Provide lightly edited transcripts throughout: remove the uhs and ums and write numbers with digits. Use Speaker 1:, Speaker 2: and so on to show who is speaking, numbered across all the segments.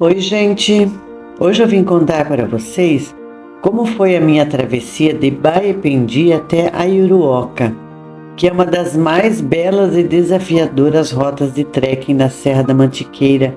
Speaker 1: Oi, gente! Hoje eu vim contar para vocês como foi a minha travessia de Baependi até Ayuruoca, que é uma das mais belas e desafiadoras rotas de trekking na Serra da Mantiqueira,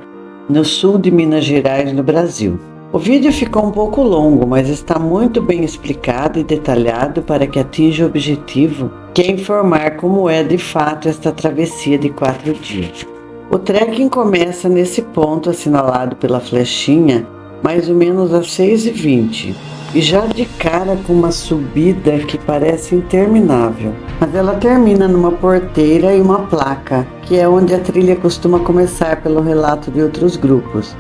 Speaker 1: no sul de Minas Gerais, no Brasil. O vídeo ficou um pouco longo, mas está muito bem explicado e detalhado para que atinja o objetivo, que é informar como é de fato esta travessia de 4 dias. O trekking começa nesse ponto assinalado pela flechinha, mais ou menos às 6h20, e já de cara com uma subida que parece interminável. Mas ela termina numa porteira e uma placa, que é onde a trilha costuma começar pelo relato de outros grupos.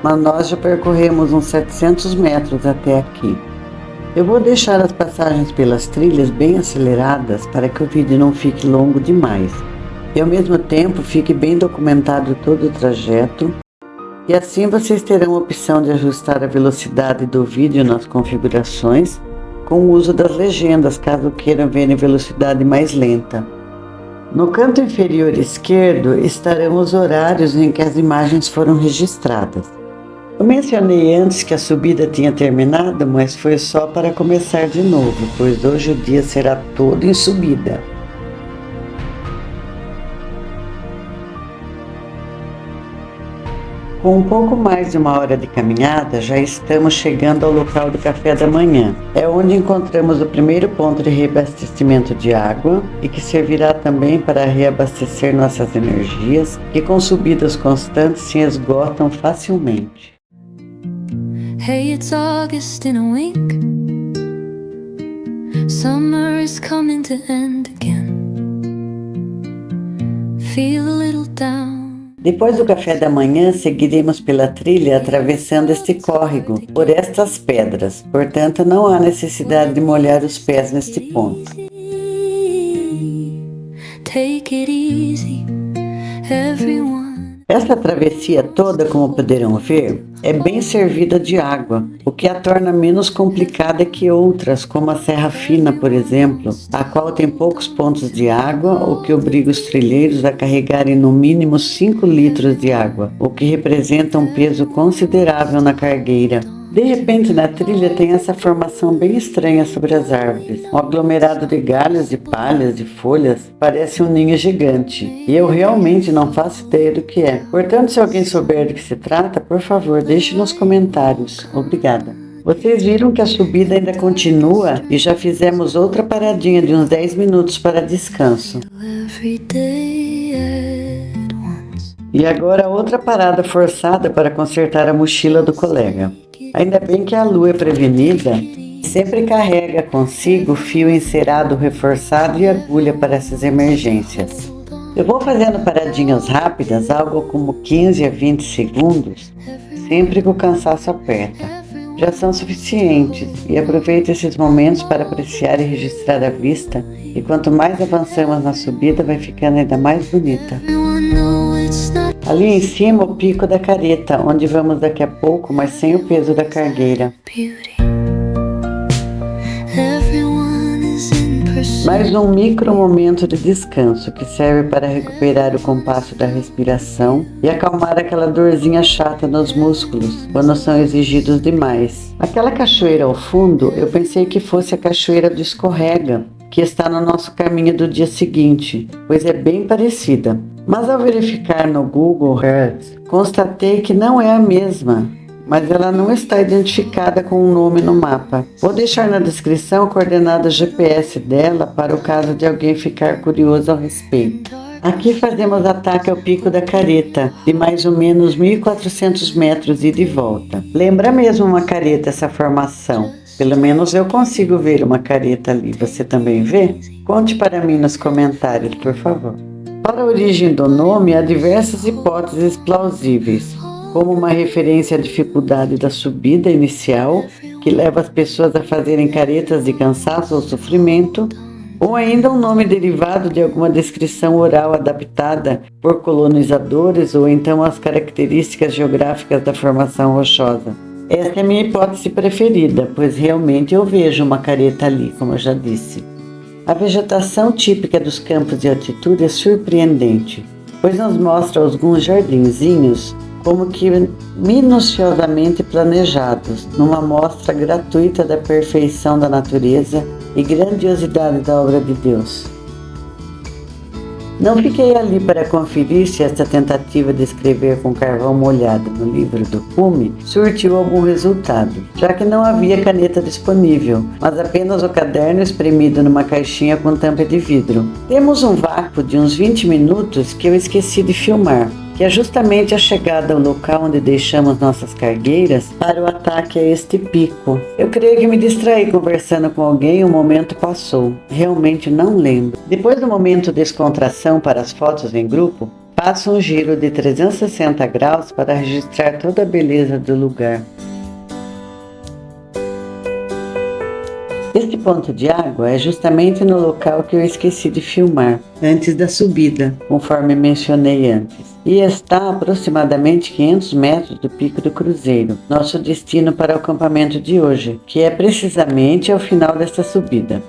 Speaker 1: Mas nós já percorremos uns 700 metros até aqui. Eu vou deixar as passagens pelas trilhas bem aceleradas para que o vídeo não fique longo demais. E ao mesmo tempo fique bem documentado todo o trajeto, e assim vocês terão a opção de ajustar a velocidade do vídeo nas configurações com o uso das legendas, caso queiram ver em velocidade mais lenta. No canto inferior esquerdo estarão os horários em que as imagens foram registradas. Eu mencionei antes que a subida tinha terminado, mas foi só para começar de novo, pois hoje o dia será todo em subida. Com um pouco mais de 1 hora de caminhada, já estamos chegando ao local do café da manhã. É onde encontramos o primeiro ponto de reabastecimento de água e que servirá também para reabastecer nossas energias, que com subidas constantes se esgotam facilmente.
Speaker 2: Hey, it's August in a wink. Summer is coming to end again. Feel a little down.
Speaker 1: Depois do café da manhã, seguiremos pela trilha atravessando este córrego, por estas pedras, portanto não há necessidade de molhar os pés neste ponto.
Speaker 2: Take it easy, everyone.
Speaker 1: Esta travessia toda, como poderão ver, é bem servida de água, o que a torna menos complicada que outras, como a Serra Fina, por exemplo, a qual tem poucos pontos de água, o que obriga os trilheiros a carregarem no mínimo 5 litros de água, o que representa um peso considerável na cargueira. De repente, na trilha tem essa formação bem estranha sobre as árvores. Um aglomerado de galhos, de palhas, de folhas, parece um ninho gigante. E eu realmente não faço ideia do que é. Portanto, se alguém souber do que se trata, por favor, deixe nos comentários. Obrigada. Vocês viram que a subida ainda continua e já fizemos outra paradinha de uns 10 minutos para descanso. E agora outra parada forçada para consertar a mochila do colega. Ainda bem que a Lu é prevenida e sempre carrega consigo fio encerado reforçado e agulha para essas emergências. Eu vou fazendo paradinhas rápidas, algo como 15 a 20 segundos, sempre que o cansaço aperta. Já são suficientes e aproveito esses momentos para apreciar e registrar a vista, e quanto mais avançamos na subida vai ficando ainda mais bonita. Ali em cima o pico da careta, onde vamos daqui a pouco, mas sem o peso da cargueira. Mais um micro momento de descanso que serve para recuperar o compasso da respiração e acalmar aquela dorzinha chata nos músculos quando são exigidos demais. Aquela cachoeira ao fundo, eu pensei que fosse a cachoeira do Escorrega, que está no nosso caminho do dia seguinte, pois é bem parecida. Mas ao verificar no Google Earth, constatei que não é a mesma, mas ela não está identificada com um nome no mapa. Vou deixar na descrição a coordenada GPS dela para o caso de alguém ficar curioso ao respeito. Aqui fazemos ataque ao Pico da Careta, de mais ou menos 1.400 metros ida e volta. Lembra mesmo uma careta essa formação? Pelo menos eu consigo ver uma careta ali. Você também vê? Conte para mim nos comentários, por favor. Para a origem do nome, há diversas hipóteses plausíveis, como uma referência à dificuldade da subida inicial, que leva as pessoas a fazerem caretas de cansaço ou sofrimento, ou ainda um nome derivado de alguma descrição oral adaptada por colonizadores, ou então as características geográficas da formação rochosa. Essa é a minha hipótese preferida, pois realmente eu vejo uma careta ali, como eu já disse. A vegetação típica dos campos de altitude é surpreendente, pois nos mostra alguns jardinzinhos como que minuciosamente planejados, numa mostra gratuita da perfeição da natureza e grandiosidade da obra de Deus. Não fiquei ali para conferir se esta tentativa de escrever com carvão molhado no livro do Cume surtiu algum resultado, já que não havia caneta disponível, mas apenas o caderno espremido numa caixinha com tampa de vidro. Temos um vácuo de uns 20 minutos que eu esqueci de filmar, que é justamente a chegada ao local onde deixamos nossas cargueiras para o ataque a este pico. Eu creio que me distraí conversando com alguém e o momento passou. Realmente não lembro. Depois do momento de descontração para as fotos em grupo, faço um giro de 360 graus para registrar toda a beleza do lugar. Este ponto de água é justamente no local que eu esqueci de filmar, antes da subida, conforme mencionei antes, e está a aproximadamente 500 metros do Pico do Cruzeiro, nosso destino para o acampamento de hoje, que é precisamente ao final desta subida.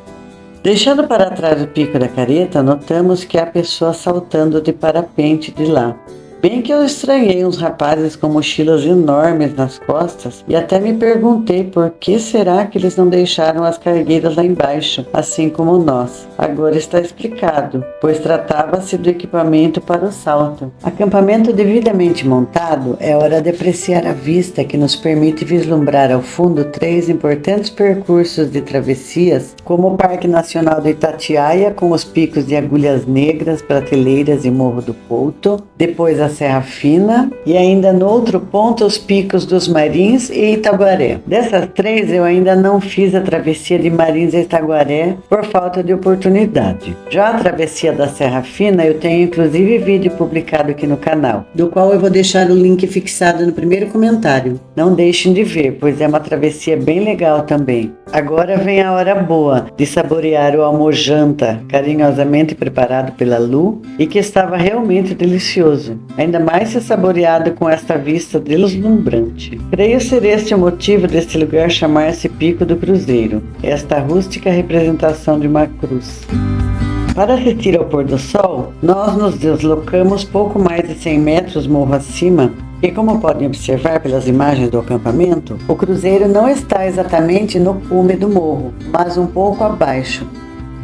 Speaker 1: Deixando para trás o Pico da Careta, notamos que há pessoas saltando de parapente de lá. Bem que eu estranhei uns rapazes com mochilas enormes nas costas e até me perguntei por que será que eles não deixaram as cargueiras lá embaixo, assim como nós. Agora está explicado, pois tratava-se do equipamento para o salto. Acampamento devidamente montado, é hora de apreciar a vista que nos permite vislumbrar ao fundo 3 importantes percursos de travessias, como o Parque Nacional do Itatiaia, com os picos de Agulhas Negras, Prateleiras e Morro do Couto, depois a Serra Fina e ainda no outro ponto os picos dos Marins e Itaguaré. Dessas 3 eu ainda não fiz a travessia de Marins e Itaguaré por falta de oportunidade. Já a travessia da Serra Fina eu tenho inclusive vídeo publicado aqui no canal, do qual eu vou deixar o link fixado no primeiro comentário. Não deixem de ver, pois é uma travessia bem legal também. Agora vem a hora boa de saborear o almojanta carinhosamente preparado pela Lu e que estava realmente delicioso. Ainda mais se saboreado com esta vista deslumbrante. Creio ser este o motivo deste lugar chamar-se Pico do Cruzeiro, esta rústica representação de uma cruz. Para assistir ao pôr do sol, nós nos deslocamos pouco mais de 100 metros morro acima e, como podem observar pelas imagens do acampamento, o cruzeiro não está exatamente no cume do morro, mas um pouco abaixo.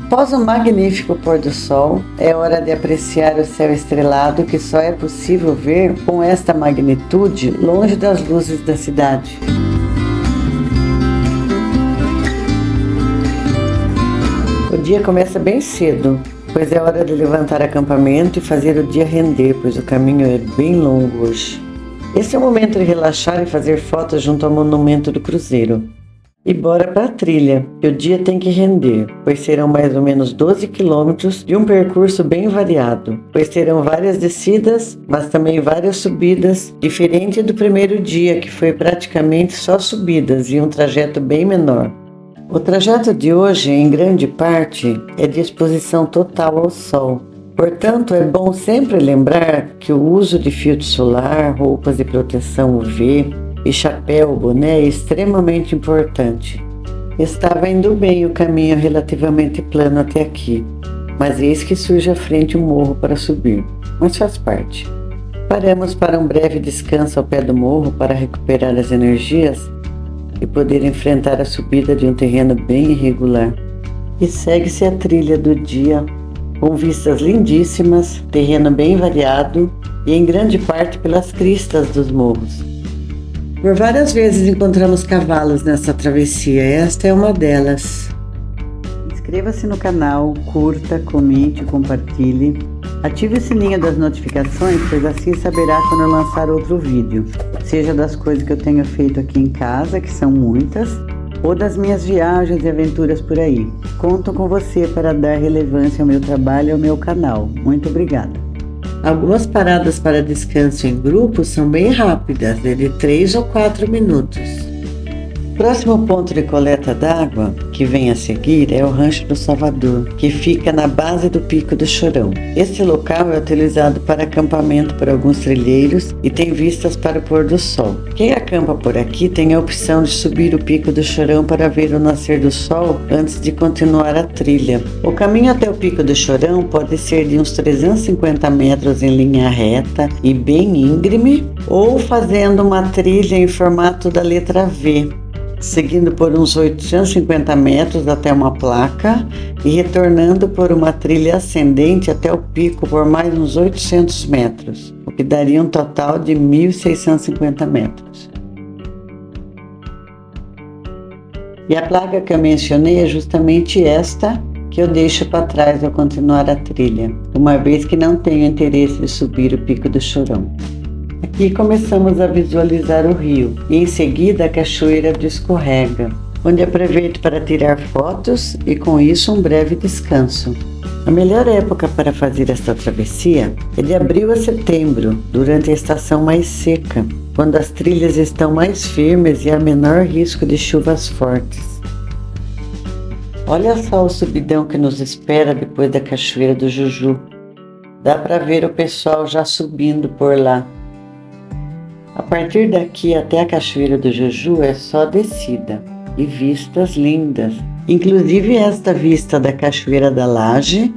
Speaker 1: Após um magnífico pôr do sol, é hora de apreciar o céu estrelado que só é possível ver com esta magnitude longe das luzes da cidade. O dia começa bem cedo, pois é hora de levantar acampamento e fazer o dia render, pois o caminho é bem longo hoje. Esse é o momento de relaxar e fazer fotos junto ao monumento do cruzeiro. E bora para a trilha, que o dia tem que render, pois serão mais ou menos 12 quilômetros de um percurso bem variado, pois terão várias descidas, mas também várias subidas, diferente do primeiro dia, que foi praticamente só subidas e um trajeto bem menor. O trajeto de hoje, em grande parte, é de exposição total ao sol. Portanto, é bom sempre lembrar que o uso de filtro solar, roupas de proteção UV e chapéu ou boné é extremamente importante. Estava indo bem o caminho relativamente plano até aqui, mas eis que surge à frente um morro para subir, mas faz parte. Paramos para um breve descanso ao pé do morro para recuperar as energias e poder enfrentar a subida de um terreno bem irregular. E segue-se a trilha do dia, com vistas lindíssimas, terreno bem variado e em grande parte pelas cristas dos morros. Por várias vezes encontramos cavalos nessa travessia, esta é uma delas. Inscreva-se no canal, curta, comente, compartilhe. Ative o sininho das notificações, pois assim saberá quando eu lançar outro vídeo. Seja das coisas que eu tenho feito aqui em casa, que são muitas, ou das minhas viagens e aventuras por aí. Conto com você para dar relevância ao meu trabalho e ao meu canal. Muito obrigada. Algumas paradas para descanso em grupo são bem rápidas, de 3 ou 4 minutos. Próximo ponto de coleta d'água que vem a seguir é o Rancho do Salvador, que fica na base do Pico do Chorão. Este local é utilizado para acampamento por alguns trilheiros e tem vistas para o pôr do sol. Quem acampa por aqui tem a opção de subir o Pico do Chorão para ver o nascer do sol antes de continuar a trilha. O caminho até o Pico do Chorão pode ser de uns 350 metros em linha reta e bem íngreme, ou fazendo uma trilha em formato da letra V, seguindo por uns 850 metros até uma placa e retornando por uma trilha ascendente até o pico por mais uns 800 metros, o que daria um total de 1.650 metros. E a placa que eu mencionei é justamente esta que eu deixo para trás ao continuar a trilha, uma vez que não tenho interesse de subir o Pico do Chorão. Aqui começamos a visualizar o rio e em seguida a cachoeira do Escorrega, onde aproveito para tirar fotos e com isso um breve descanso. A melhor época para fazer esta travessia é de abril a setembro, durante a estação mais seca, quando as trilhas estão mais firmes e há menor risco de chuvas fortes. Olha só o subidão que nos espera depois da Cachoeira do Juju. Dá para ver o pessoal já subindo por lá. A partir daqui até a Cachoeira do Juju é só descida e vistas lindas, inclusive esta vista da Cachoeira da Laje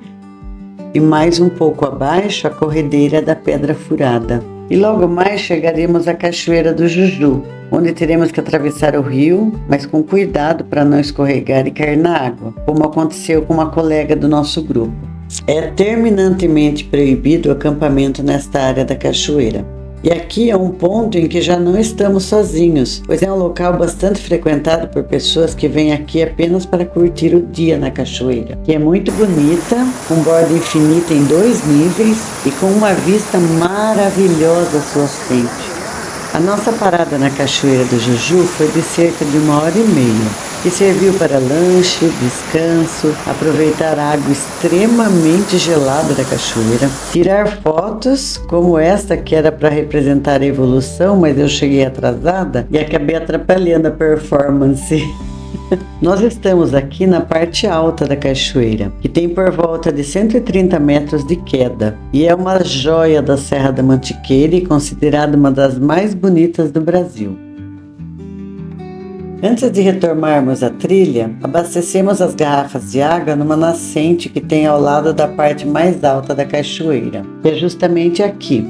Speaker 1: e mais um pouco abaixo a Corredeira da Pedra Furada. E logo mais chegaremos à Cachoeira do Juju, onde teremos que atravessar o rio, mas com cuidado para não escorregar e cair na água, como aconteceu com uma colega do nosso grupo. É terminantemente proibido o acampamento nesta área da cachoeira. E aqui é um ponto em que já não estamos sozinhos, pois é um local bastante frequentado por pessoas que vêm aqui apenas para curtir o dia na cachoeira, que é muito bonita, com borda infinita em 2 níveis e com uma vista maravilhosa à sua frente. A nossa parada na Cachoeira do Juju foi de cerca de 1h30, que serviu para lanche, descanso, aproveitar a água extremamente gelada da cachoeira, tirar fotos, como esta que era para representar a evolução, mas eu cheguei atrasada e acabei atrapalhando a performance. Nós estamos aqui na parte alta da cachoeira, que tem por volta de 130 metros de queda, e é uma joia da Serra da Mantiqueira e considerada uma das mais bonitas do Brasil. Antes de retomarmos a trilha, abastecemos as garrafas de água numa nascente que tem ao lado da parte mais alta da cachoeira, que é justamente aqui.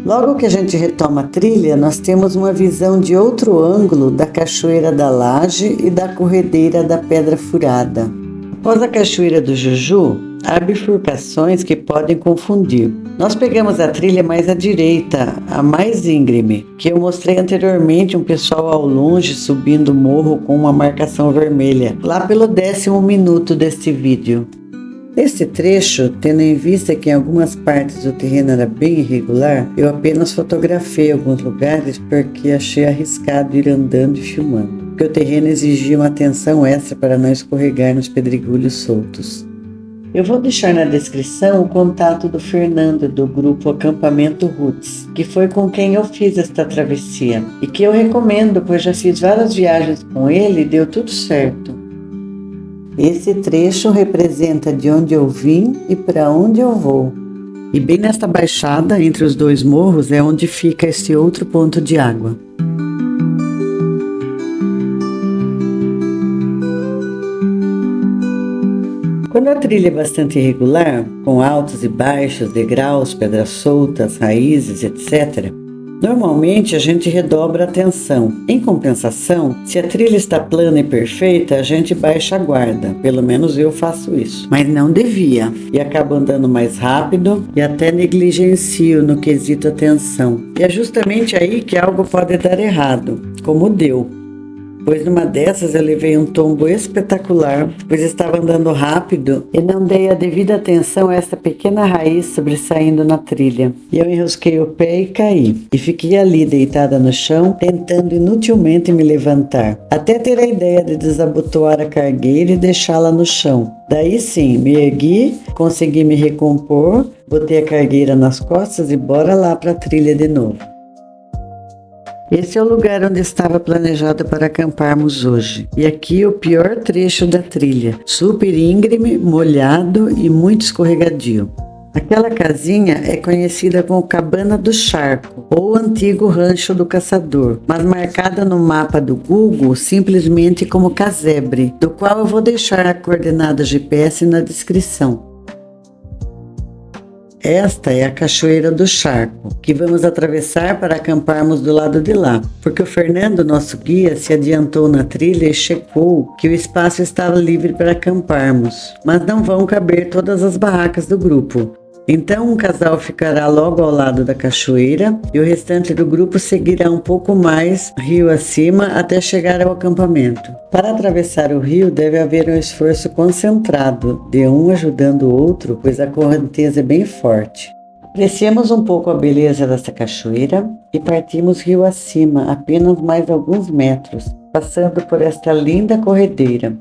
Speaker 1: Logo que a gente retoma a trilha, nós temos uma visão de outro ângulo da Cachoeira da Laje e da Corredeira da Pedra Furada. Após a Cachoeira do Juju, há bifurcações que podem confundir. Nós pegamos a trilha mais à direita, a mais íngreme, que eu mostrei anteriormente um pessoal ao longe subindo o morro com uma marcação vermelha, lá pelo 10º minuto deste vídeo. Neste trecho, tendo em vista que em algumas partes o terreno era bem irregular, eu apenas fotografei alguns lugares porque achei arriscado ir andando e filmando, porque o terreno exigia uma atenção extra para não escorregar nos pedregulhos soltos. Eu vou deixar na descrição o contato do Fernando do grupo Acampamento Roots, que foi com quem eu fiz esta travessia e que eu recomendo, pois já fiz várias viagens com ele e deu tudo certo. Esse trecho representa de onde eu vim e para onde eu vou. E bem nesta baixada, entre os 2 morros, é onde fica esse outro ponto de água. Quando a trilha é bastante irregular, com altos e baixos, degraus, pedras soltas, raízes, etc., normalmente a gente redobra a atenção. Em compensação, se a trilha está plana e perfeita, a gente baixa a guarda. Pelo menos eu faço isso. Mas não devia. E acabo andando mais rápido e até negligencio no quesito atenção. E é justamente aí que algo pode dar errado, como deu. Pois numa dessas eu levei um tombo espetacular, pois estava andando rápido e não dei a devida atenção a essa pequena raiz sobressaindo na trilha. E eu enrosquei o pé e caí. E fiquei ali deitada no chão, tentando inutilmente me levantar, até ter a ideia de desabotoar a cargueira e deixá-la no chão. Daí sim, me ergui, consegui me recompor, botei a cargueira nas costas e bora lá para a trilha de novo. Esse é o lugar onde estava planejado para acamparmos hoje. E aqui o pior trecho da trilha, super íngreme, molhado e muito escorregadio. Aquela casinha é conhecida como Cabana do Charco, ou Antigo Rancho do Caçador, mas marcada no mapa do Google simplesmente como Casebre, do qual eu vou deixar a coordenada GPS na descrição. Esta é a Cachoeira do Charco, que vamos atravessar para acamparmos do lado de lá, porque o Fernando, nosso guia, se adiantou na trilha e checou que o espaço estava livre para acamparmos, mas não vão caber todas as barracas do grupo. Então um casal ficará logo ao lado da cachoeira e o restante do grupo seguirá um pouco mais rio acima até chegar ao acampamento. Para atravessar o rio deve haver um esforço concentrado, de um ajudando o outro, pois a correnteza é bem forte. Apreciamos um pouco a beleza dessa cachoeira e partimos rio acima, apenas mais alguns metros, passando por esta linda corredeira.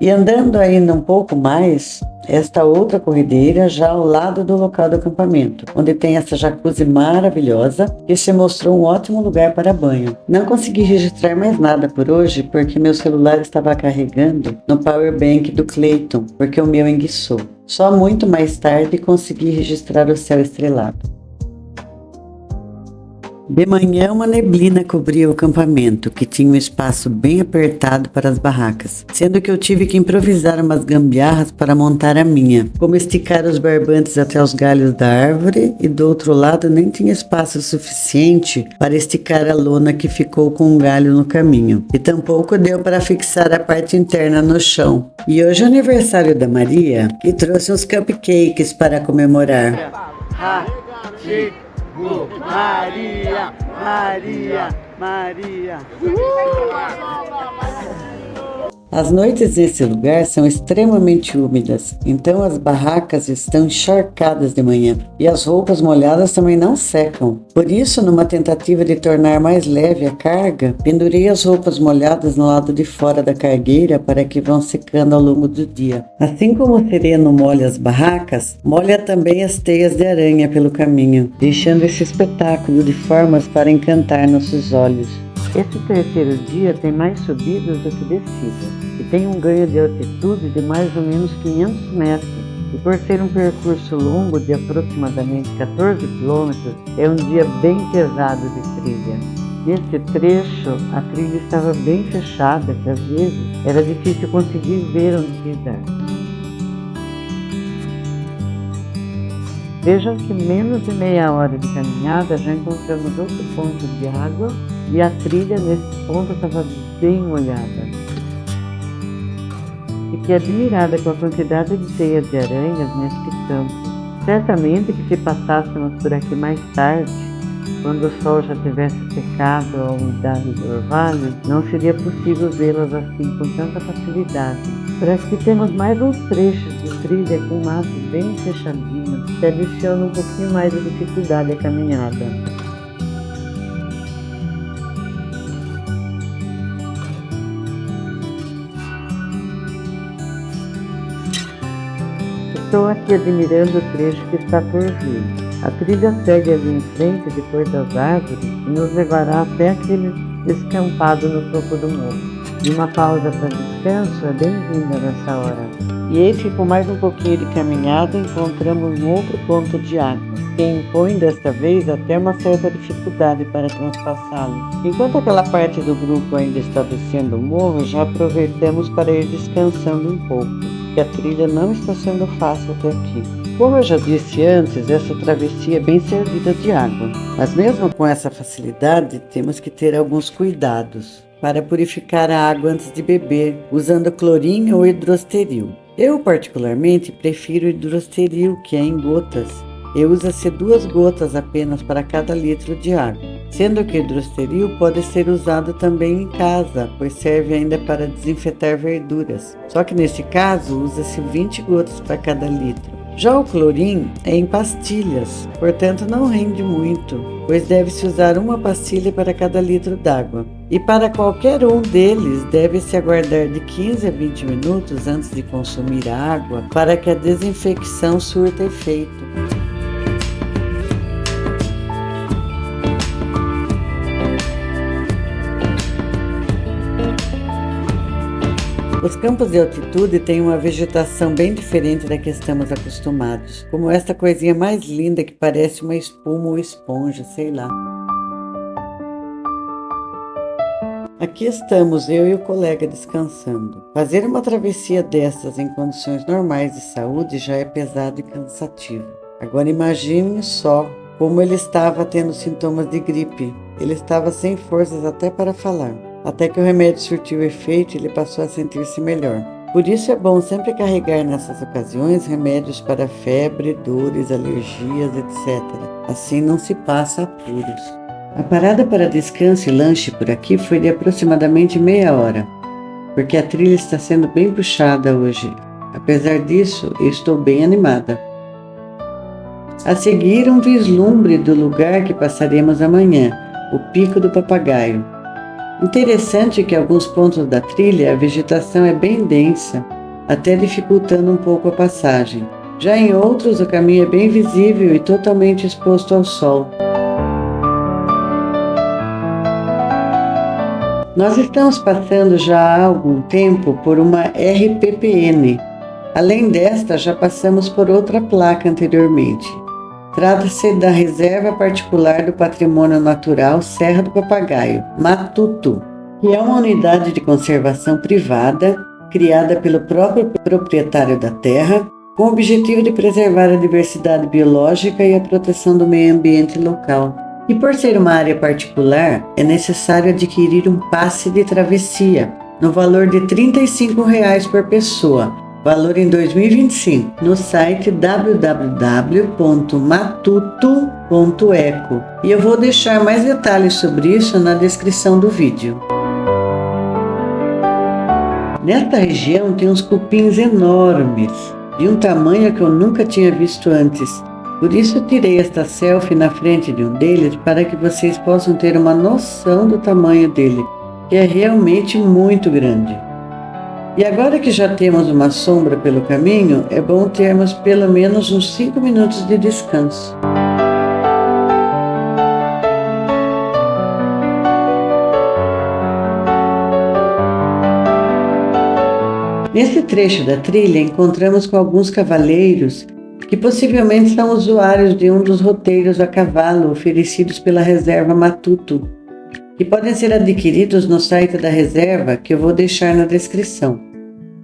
Speaker 1: E andando ainda um pouco mais, esta outra corredeira já ao lado do local do acampamento, onde tem essa jacuzzi maravilhosa que se mostrou um ótimo lugar para banho. Não consegui registrar mais nada por hoje porque meu celular estava carregando no powerbank do Clayton, porque o meu enguiçou. Só muito mais tarde consegui registrar o céu estrelado. De manhã, uma neblina cobria o acampamento, que tinha um espaço bem apertado para as barracas, sendo que eu tive que improvisar umas gambiarras para montar a minha, como esticar os barbantes até os galhos da árvore e do outro lado nem tinha espaço suficiente para esticar a lona que ficou com um galho no caminho, e tampouco deu para fixar a parte interna no chão. E hoje é aniversário da Maria, que trouxe uns cupcakes para comemorar. Maria, Maria, Maria. As noites nesse lugar são extremamente úmidas, então as barracas estão encharcadas de manhã e as roupas molhadas também não secam. Por isso, numa tentativa de tornar mais leve a carga, pendurei as roupas molhadas no lado de fora da cargueira para que vão secando ao longo do dia. Assim como o sereno molha as barracas, molha também as teias de aranha pelo caminho, deixando esse espetáculo de formas para encantar nossos olhos. Esse terceiro dia tem mais subidas do que descidas e tem um ganho de altitude de mais ou menos 500 metros. E por ser um percurso longo de aproximadamente 14 quilômetros, é um dia bem pesado de trilha. Nesse trecho, a trilha estava bem fechada, que às vezes era difícil conseguir ver onde pisar. Vejam que menos de meia hora de caminhada já encontramos outro ponto de água e a trilha nesse ponto estava bem molhada. Fiquei admirada com a quantidade de teias de aranhas neste campo. Certamente que se passássemos por aqui mais tarde, quando o sol já tivesse secado a umidade do orvalho, não seria possível vê-las assim com tanta facilidade. Por aqui temos mais uns trechos de trilha com mato bem fechadinho, que adiciona um pouquinho mais de dificuldade à caminhada. Estou aqui admirando o trecho que está por vir. A trilha segue ali em frente, depois das árvores, e nos levará até aquele descampado no topo do morro. E uma pausa para descanso é bem-vinda nessa hora. E eis que com mais um pouquinho de caminhada encontramos um outro ponto de água, que impõe desta vez até uma certa dificuldade para transpassá-lo. Enquanto aquela parte do grupo ainda está descendo o morro, já aproveitamos para ir descansando um pouco, que a trilha não está sendo fácil até aqui. Como eu já disse antes, essa travessia é bem servida de água, mas mesmo com essa facilidade, temos que ter alguns cuidados para purificar a água antes de beber, usando clorinho ou hidrosteril. Eu, particularmente, prefiro hidrosteril, que é em gotas. E usa-se 2 gotas apenas para cada litro de água, sendo que o hidrosteril pode ser usado também em casa, pois serve ainda para desinfetar verduras. Só que nesse caso, usa-se 20 gotas para cada litro. Já o clorim é em pastilhas, portanto não rende muito, pois deve-se usar uma pastilha para cada litro d'água. E para qualquer um deles, deve-se aguardar de 15 a 20 minutos antes de consumir a água para que a desinfecção surta efeito. Os campos de altitude têm uma vegetação bem diferente da que estamos acostumados, como esta coisinha mais linda que parece uma espuma ou esponja, sei lá. Aqui estamos, eu e o colega descansando. Fazer uma travessia dessas em condições normais de saúde já é pesado e cansativo. Agora imagine só como ele estava tendo sintomas de gripe. Ele estava sem forças até para falar. Até que o remédio surtiu efeito e ele passou a sentir-se melhor. Por isso é bom sempre carregar nessas ocasiões remédios para febre, dores, alergias, etc. Assim não se passa apuros. A parada para descanso e lanche por aqui foi de aproximadamente meia hora, porque a trilha está sendo bem puxada hoje. Apesar disso, eu estou bem animada. A seguir, um vislumbre do lugar que passaremos amanhã, o Pico do Papagaio. Interessante que em alguns pontos da trilha a vegetação é bem densa, até dificultando um pouco a passagem. Já em outros o caminho é bem visível e totalmente exposto ao sol. Nós estamos passando já há algum tempo por uma RPPN. Além desta, já passamos por outra placa anteriormente. Trata-se da Reserva Particular do Patrimônio Natural Serra do Papagaio, Matuto, que é uma unidade de conservação privada criada pelo próprio proprietário da terra, com o objetivo de preservar a diversidade biológica e a proteção do meio ambiente local. E por ser uma área particular, é necessário adquirir um passe de travessia, no valor de R$ 35 por pessoa, valor em 2025, no site www.matuto.eco. E eu vou deixar mais detalhes sobre isso na descrição do vídeo. Nesta região tem uns cupins enormes, de um tamanho que eu nunca tinha visto antes. Por isso eu tirei esta selfie na frente de um deles para que vocês possam ter uma noção do tamanho dele, que é realmente muito grande. E agora que já temos uma sombra pelo caminho, é bom termos pelo menos uns 5 minutos de descanso. Nesse trecho da trilha, encontramos com alguns cavaleiros que possivelmente são usuários de um dos roteiros a cavalo oferecidos pela Reserva Matuto, que podem ser adquiridos no site da reserva, que eu vou deixar na descrição.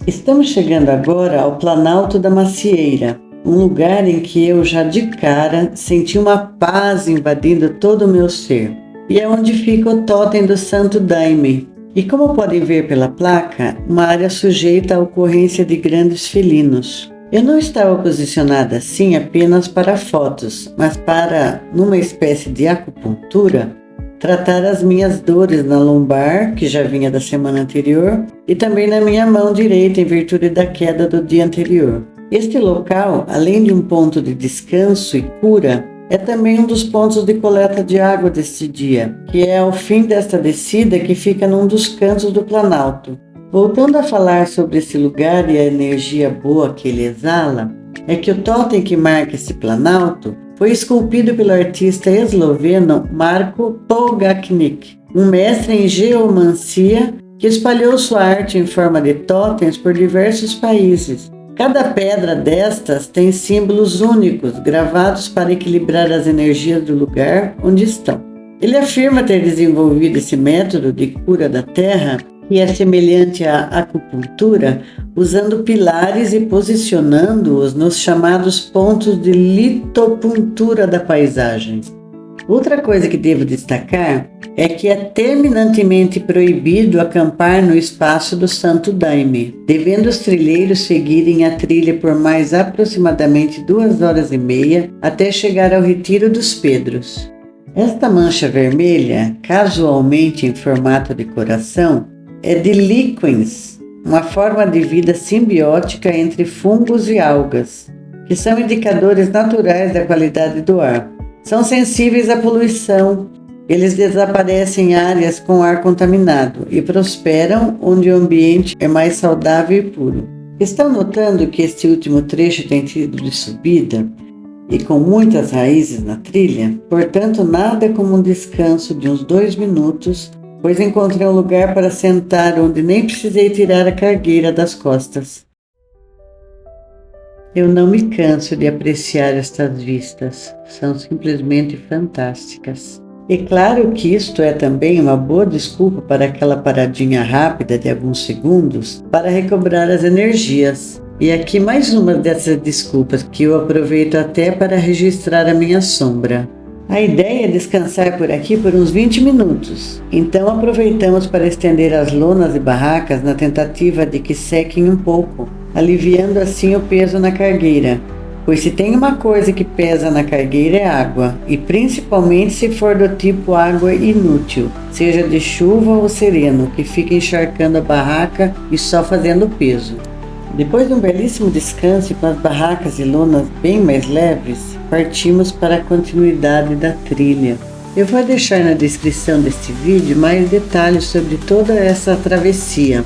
Speaker 1: Estamos chegando agora ao Planalto da Macieira, um lugar em que eu já de cara senti uma paz invadindo todo o meu ser, e é onde fica o tótem do Santo Daime. E como podem ver pela placa, uma área sujeita à ocorrência de grandes felinos. Eu não estava posicionada assim apenas para fotos, mas para, numa espécie de acupuntura, tratar as minhas dores na lombar, que já vinha da semana anterior, e também na minha mão direita, em virtude da queda do dia anterior. Este local, além de um ponto de descanso e cura, é também um dos pontos de coleta de água deste dia, que é ao fim desta descida que fica num dos cantos do Planalto. Voltando a falar sobre esse lugar e a energia boa que ele exala, é que o tótem que marca esse Planalto foi esculpido pelo artista esloveno Marko Pogacnik, um mestre em geomancia que espalhou sua arte em forma de totens por diversos países. Cada pedra destas tem símbolos únicos, gravados para equilibrar as energias do lugar onde estão. Ele afirma ter desenvolvido esse método de cura da terra, que é semelhante à acupuntura, usando pilares e posicionando-os nos chamados pontos de litopuntura da paisagem. Outra coisa que devo destacar é que é terminantemente proibido acampar no espaço do Santo Daime, devendo os trilheiros seguirem a trilha por mais aproximadamente 2 horas e meia até chegar ao Retiro dos Pedros. Esta mancha vermelha, casualmente em formato de coração, é de liquens, uma forma de vida simbiótica entre fungos e algas, que são indicadores naturais da qualidade do ar. São sensíveis à poluição. Eles desaparecem em áreas com ar contaminado e prosperam onde o ambiente é mais saudável e puro. Estão notando que este último trecho tem sido de subida e com muitas raízes na trilha? Portanto, nada como um descanso de uns 2 minutos pois encontrei um lugar para sentar onde nem precisei tirar a cargueira das costas. Eu não me canso de apreciar estas vistas, são simplesmente fantásticas. E claro que isto é também uma boa desculpa para aquela paradinha rápida de alguns segundos para recobrar as energias. E aqui mais uma dessas desculpas que eu aproveito até para registrar a minha sombra. A ideia é descansar por aqui por uns 20 minutos. Então aproveitamos para estender as lonas e barracas na tentativa de que sequem um pouco, aliviando assim o peso na cargueira. Pois se tem uma coisa que pesa na cargueira é água, e principalmente se for do tipo água inútil, seja de chuva ou sereno, que fica encharcando a barraca e só fazendo peso. Depois de um belíssimo descanso e com as barracas e lonas bem mais leves, partimos para a continuidade da trilha. Eu vou deixar na descrição deste vídeo mais detalhes sobre toda essa travessia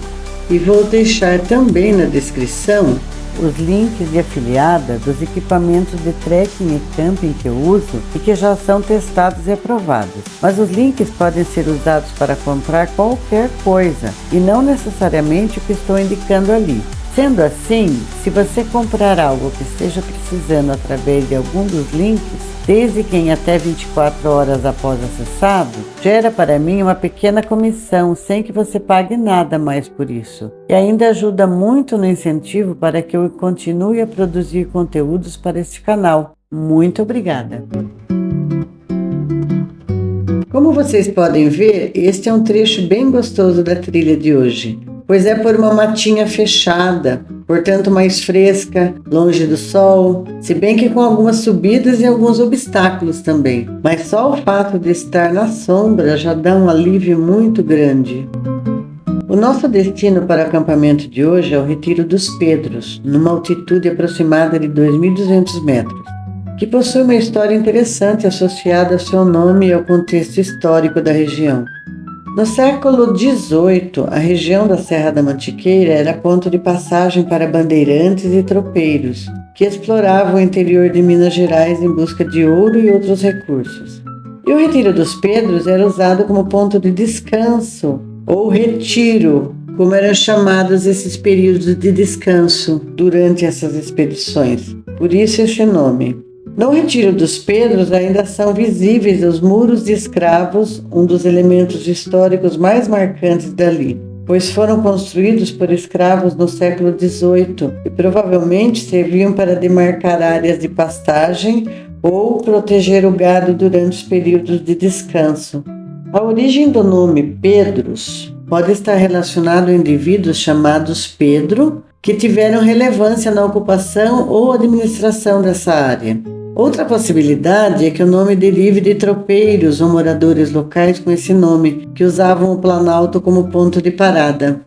Speaker 1: e vou deixar também na descrição os links de afiliada dos equipamentos de trekking e camping que eu uso e que já são testados e aprovados. Mas os links podem ser usados para comprar qualquer coisa e não necessariamente o que estou indicando ali. Sendo assim, se você comprar algo que esteja precisando através de algum dos links, desde que em até 24 horas após acessado, gera para mim uma pequena comissão sem que você pague nada mais por isso. E ainda ajuda muito no incentivo para que eu continue a produzir conteúdos para este canal. Muito obrigada! Como vocês podem ver, este é um trecho bem gostoso da trilha de hoje, pois é por uma matinha fechada, portanto mais fresca, longe do sol, se bem que com algumas subidas e alguns obstáculos também. Mas só o fato de estar na sombra já dá um alívio muito grande. O nosso destino para o acampamento de hoje é o Retiro dos Pedros, numa altitude aproximada de 2.200 metros, que possui uma história interessante associada ao seu nome e ao contexto histórico da região. No século XVIII, a região da Serra da Mantiqueira era ponto de passagem para bandeirantes e tropeiros, que exploravam o interior de Minas Gerais em busca de ouro e outros recursos. E o Retiro dos Pedros era usado como ponto de descanso, ou retiro, como eram chamados esses períodos de descanso durante essas expedições. Por isso esse nome. No Retiro dos Pedros ainda são visíveis os muros de escravos, um dos elementos históricos mais marcantes dali, pois foram construídos por escravos no século XVIII e provavelmente serviam para demarcar áreas de pastagem ou proteger o gado durante os períodos de descanso. A origem do nome Pedros pode estar relacionado a indivíduos chamados Pedro, que tiveram relevância na ocupação ou administração dessa área. Outra possibilidade é que o nome derive de tropeiros ou moradores locais com esse nome, que usavam o Planalto como ponto de parada.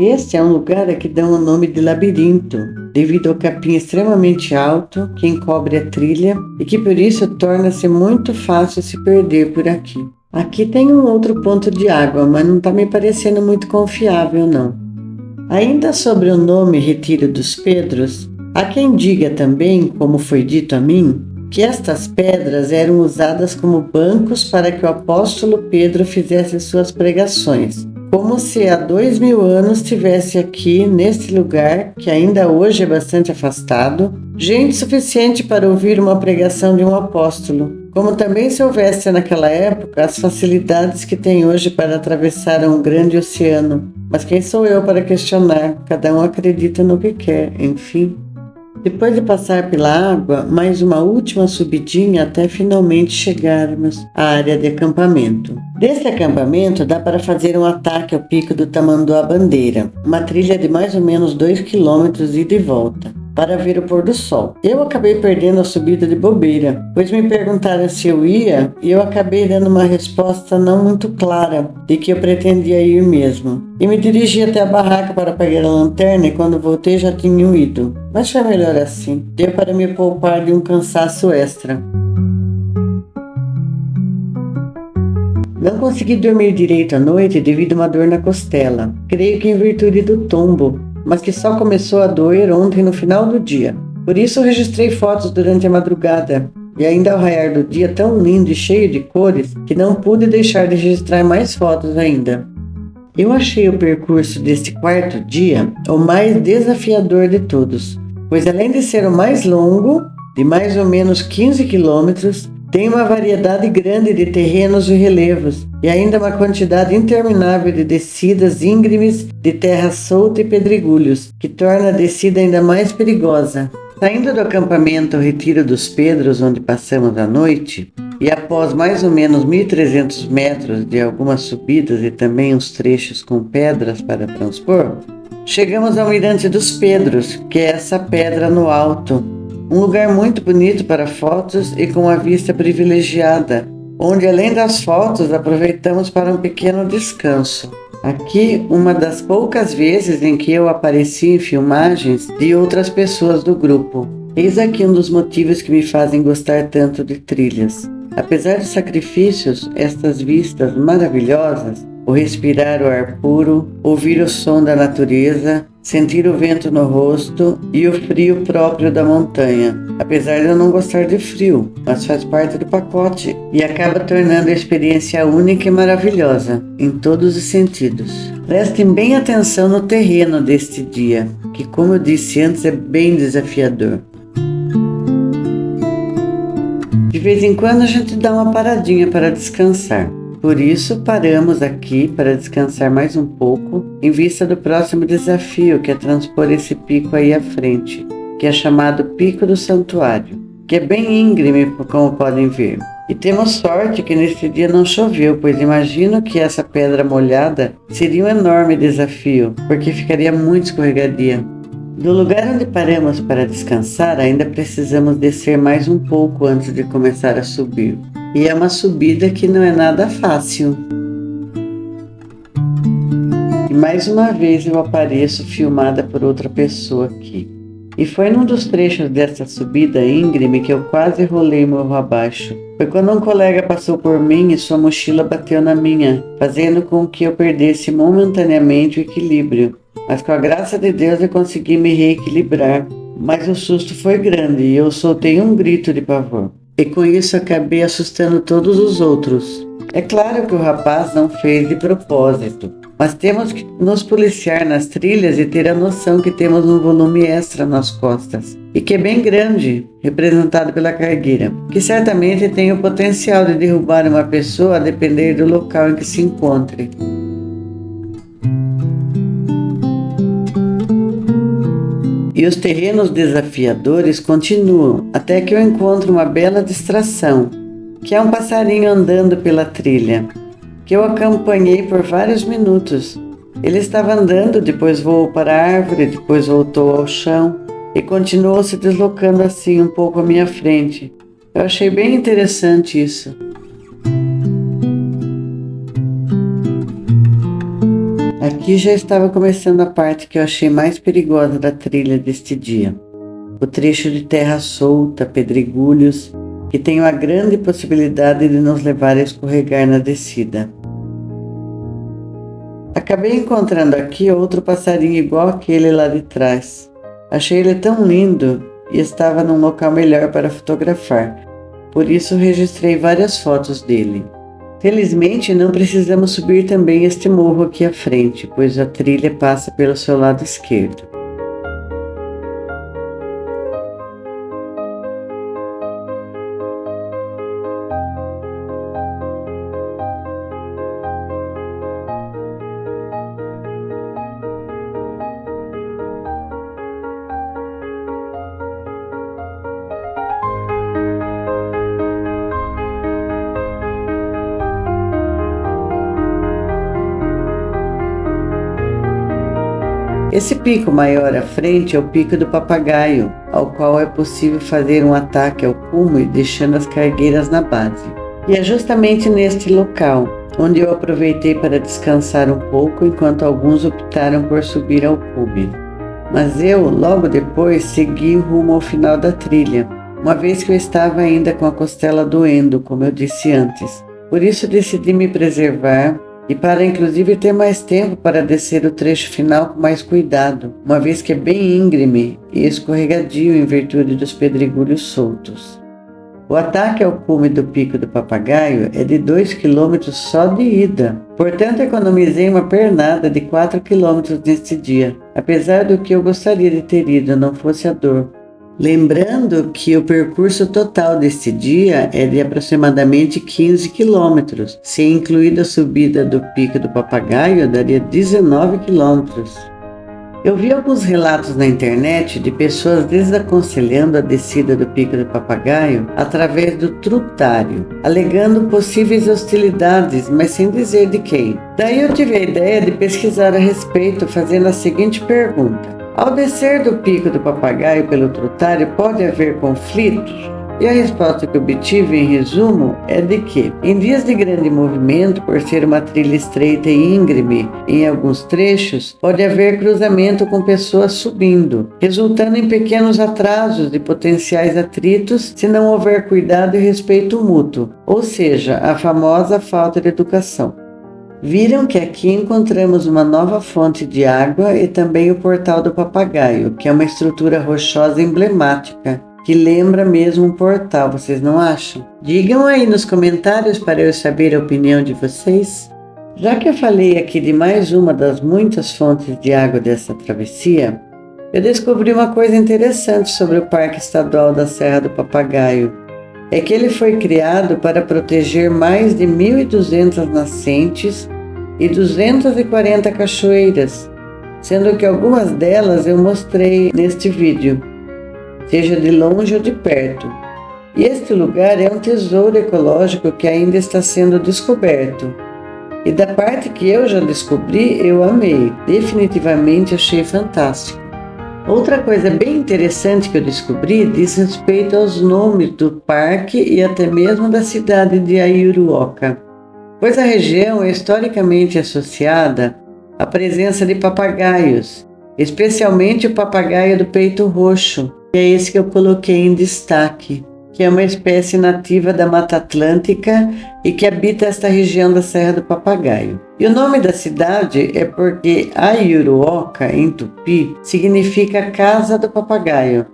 Speaker 1: Este é um lugar a que dão o nome de labirinto, devido ao capim extremamente alto que encobre a trilha e que por isso torna-se muito fácil se perder por aqui. Aqui tem um outro ponto de água, mas não está me parecendo muito confiável não. Ainda sobre o nome Retiro dos Pedros, há quem diga também, como foi dito a mim, que estas pedras eram usadas como bancos para que o apóstolo Pedro fizesse suas pregações. Como se há 2000 anos tivesse aqui, neste lugar, que ainda hoje é bastante afastado, gente suficiente para ouvir uma pregação de um apóstolo. Como também se houvesse naquela época as facilidades que tem hoje para atravessar um grande oceano. Mas quem sou eu para questionar? Cada um acredita no que quer, enfim. Depois de passar pela água, mais uma última subidinha até finalmente chegarmos à área de acampamento. Desse acampamento dá para fazer um ataque ao pico do Tamanduá-Bandeira, uma trilha de mais ou menos 2 km ida e volta, para ver o pôr do sol. Eu acabei perdendo a subida de bobeira, pois me perguntaram se eu ia e eu acabei dando uma resposta não muito clara de que eu pretendia ir mesmo. E me dirigi até a barraca para pegar a lanterna e quando voltei já tinham ido. Mas foi melhor assim, deu para me poupar de um cansaço extra. Não consegui dormir direito à noite devido a uma dor na costela, creio que em virtude do tombo, mas que só começou a doer ontem no final do dia. Por isso registrei fotos durante a madrugada, e ainda ao raiar do dia tão lindo e cheio de cores, que não pude deixar de registrar mais fotos ainda. Eu achei o percurso deste quarto dia o mais desafiador de todos, pois além de ser o mais longo, de mais ou menos 15 quilômetros, tem uma variedade grande de terrenos e relevos, e ainda uma quantidade interminável de descidas íngremes de terra solta e pedregulhos, que torna a descida ainda mais perigosa. Saindo do acampamento Retiro dos Pedros, onde passamos a noite, e após mais ou menos 1.300 metros de algumas subidas e também uns trechos com pedras para transpor, chegamos ao Mirante dos Pedros, que é essa pedra no alto, um lugar muito bonito para fotos e com uma vista privilegiada, onde além das fotos aproveitamos para um pequeno descanso. Aqui, uma das poucas vezes em que eu apareci em filmagens de outras pessoas do grupo. Eis aqui um dos motivos que me fazem gostar tanto de trilhas. Apesar dos sacrifícios, estas vistas maravilhosas, o respirar o ar puro, ouvir o som da natureza, sentir o vento no rosto e o frio próprio da montanha. Apesar de eu não gostar de frio, mas faz parte do pacote e acaba tornando a experiência única e maravilhosa, em todos os sentidos. Prestem bem atenção no terreno deste dia, que, como eu disse antes, é bem desafiador. De vez em quando a gente dá uma paradinha para descansar. Por isso, paramos aqui para descansar mais um pouco, em vista do próximo desafio, que é transpor esse pico aí à frente, que é chamado Pico do Santuário, que é bem íngreme, como podem ver. E temos sorte que nesse dia não choveu, pois imagino que essa pedra molhada seria um enorme desafio, porque ficaria muito escorregadia. Do lugar onde paramos para descansar, ainda precisamos descer mais um pouco antes de começar a subir. E é uma subida que não é nada fácil. E mais uma vez eu apareço filmada por outra pessoa aqui. E foi num dos trechos dessa subida íngreme que eu quase rolei morro abaixo. Foi quando um colega passou por mim e sua mochila bateu na minha, fazendo com que eu perdesse momentaneamente o equilíbrio. Mas com a graça de Deus eu consegui me reequilibrar. Mas o susto foi grande e eu soltei um grito de pavor. E com isso acabei assustando todos os outros. É claro que o rapaz não fez de propósito, mas temos que nos policiar nas trilhas e ter a noção que temos um volume extra nas costas, e que é bem grande, representado pela cargueira, que certamente tem o potencial de derrubar uma pessoa a depender do local em que se encontre. E os terrenos desafiadores continuam, até que eu encontro uma bela distração, que é um passarinho andando pela trilha, que eu acompanhei por vários minutos. Ele estava andando, depois voou para a árvore, depois voltou ao chão e continuou se deslocando assim um pouco à minha frente. Eu achei bem interessante isso. Aqui já estava começando a parte que eu achei mais perigosa da trilha deste dia. O trecho de terra solta, pedregulhos, que tem uma grande possibilidade de nos levar a escorregar na descida. Acabei encontrando aqui outro passarinho igual aquele lá de trás. Achei ele tão lindo e estava num local melhor para fotografar. Por isso registrei várias fotos dele. Felizmente não precisamos subir também este morro aqui à frente, pois a trilha passa pelo seu lado esquerdo. Esse pico maior à frente é o Pico do Papagaio, ao qual é possível fazer um ataque ao cume deixando as cargueiras na base. E é justamente neste local, onde eu aproveitei para descansar um pouco enquanto alguns optaram por subir ao cume. Mas eu, logo depois, segui rumo ao final da trilha, uma vez que eu estava ainda com a costela doendo, como eu disse antes. Por isso decidi me preservar e para inclusive ter mais tempo para descer o trecho final com mais cuidado, uma vez que é bem íngreme e escorregadio em virtude dos pedregulhos soltos. O ataque ao cume do Pico do Papagaio é de 2 km só de ida, portanto economizei uma pernada de 4 km neste dia, apesar do que eu gostaria de ter ido não fosse a dor. Lembrando que o percurso total deste dia é de aproximadamente 15 km, se incluir a subida do Pico do Papagaio daria 19 km. Eu vi alguns relatos na internet de pessoas desaconselhando a descida do Pico do Papagaio através do Trutário, alegando possíveis hostilidades, mas sem dizer de quem. Daí eu tive a ideia de pesquisar a respeito, fazendo a seguinte pergunta: ao descer do Pico do Papagaio pelo Trutário, pode haver conflitos? E a resposta que obtive, em resumo, é de que, em dias de grande movimento, por ser uma trilha estreita e íngreme em alguns trechos, pode haver cruzamento com pessoas subindo, resultando em pequenos atrasos e potenciais atritos se não houver cuidado e respeito mútuo, ou seja, a famosa falta de educação. Viram que aqui encontramos uma nova fonte de água e também o Portal do Papagaio, que é uma estrutura rochosa emblemática, que lembra mesmo um portal, vocês não acham? Digam aí nos comentários para eu saber a opinião de vocês. Já que eu falei aqui de mais uma das muitas fontes de água dessa travessia, eu descobri uma coisa interessante sobre o Parque Estadual da Serra do Papagaio. É que ele foi criado para proteger mais de 1.200 nascentes e 240 cachoeiras, sendo que algumas delas eu mostrei neste vídeo, seja de longe ou de perto. E este lugar é um tesouro ecológico que ainda está sendo descoberto. E da parte que eu já descobri, eu amei. Definitivamente achei fantástico. Outra coisa bem interessante que eu descobri diz respeito aos nomes do parque e até mesmo da cidade de Aiuruoca, pois a região é historicamente associada à presença de papagaios, especialmente o papagaio do peito roxo, que é esse que eu coloquei em destaque, que é uma espécie nativa da Mata Atlântica e que habita esta região da Serra do Papagaio. E o nome da cidade é porque Aiuruoca, em tupi, significa Casa do Papagaio.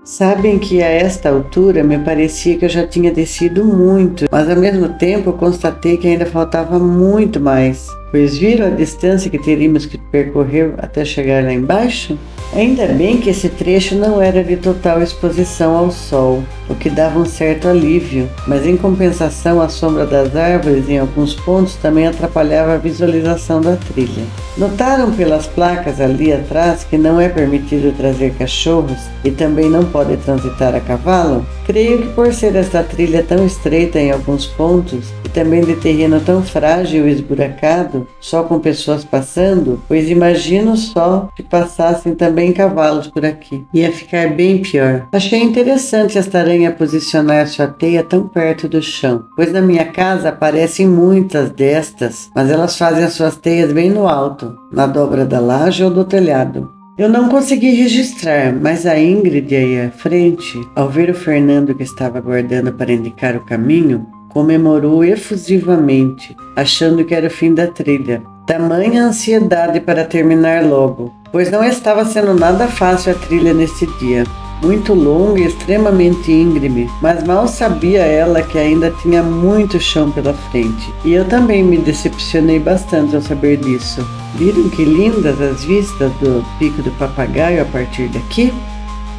Speaker 1: Sabem que a esta altura me parecia que eu já tinha descido muito, mas ao mesmo tempo eu constatei que ainda faltava muito mais. Pois viram a distância que teríamos que percorrer até chegar lá embaixo? Ainda bem que esse trecho não era de total exposição ao sol, o que dava um certo alívio, mas em compensação a sombra das árvores em alguns pontos também atrapalhava a visualização da trilha. Notaram pelas placas ali atrás que não é permitido trazer cachorros e também não pode transitar a cavalo? Creio que por ser esta trilha tão estreita em alguns pontos e também de terreno tão frágil e esburacado, só com pessoas passando, pois imagino só se passassem também cavalos por aqui. Ia ficar bem pior. Achei interessante esta aranha posicionar sua teia tão perto do chão, pois na minha casa aparecem muitas destas, mas elas fazem as suas teias bem no alto, na dobra da laje ou do telhado. Eu não consegui registrar, mas a Ingrid aí à frente, ao ver o Fernando que estava aguardando para indicar o caminho, comemorou efusivamente, achando que era o fim da trilha. Tamanha ansiedade para terminar logo, pois não estava sendo nada fácil a trilha nesse dia. Muito longa e extremamente íngreme, mas mal sabia ela que ainda tinha muito chão pela frente. E eu também me decepcionei bastante ao saber disso. Viram que lindas as vistas do Pico do Papagaio a partir daqui?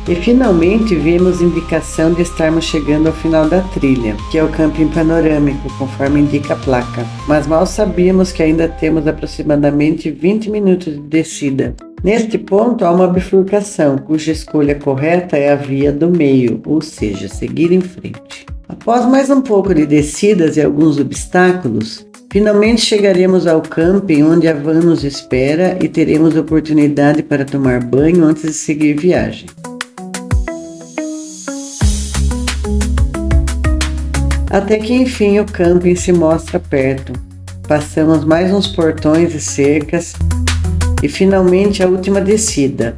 Speaker 1: E finalmente vimos indicação de estarmos chegando ao final da trilha, que é o camping panorâmico, conforme indica a placa. Mas mal sabíamos que ainda temos aproximadamente 20 minutos de descida. Neste ponto há uma bifurcação, cuja escolha correta é a via do meio, ou seja, seguir em frente. Após mais um pouco de descidas e alguns obstáculos, finalmente chegaremos ao camping onde a van nos espera e teremos oportunidade para tomar banho antes de seguir viagem. Até que enfim o camping se mostra perto. Passamos mais uns portões e cercas e finalmente a última descida.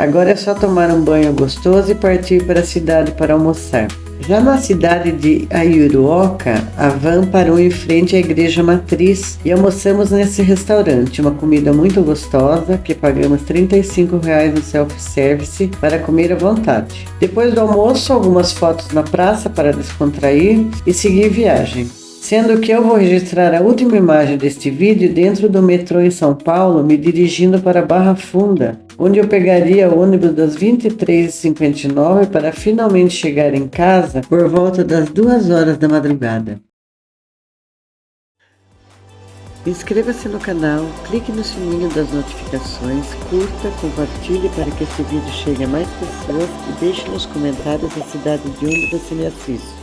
Speaker 1: Agora é só tomar um banho gostoso e partir para a cidade para almoçar. Já na cidade de Ayuruoca, a van parou em frente à igreja matriz e almoçamos nesse restaurante, uma comida muito gostosa que pagamos R$ 35 no self-service para comer à vontade. Depois do almoço, algumas fotos na praça para descontrair e seguir viagem. Sendo que eu vou registrar a última imagem deste vídeo dentro do metrô em São Paulo, me dirigindo para Barra Funda, onde eu pegaria o ônibus das 23h59 para finalmente chegar em casa por volta das 2 horas da madrugada. Inscreva-se no canal, clique no sininho das notificações, curta, compartilhe para que esse vídeo chegue a mais pessoas e deixe nos comentários a cidade de onde você me assiste.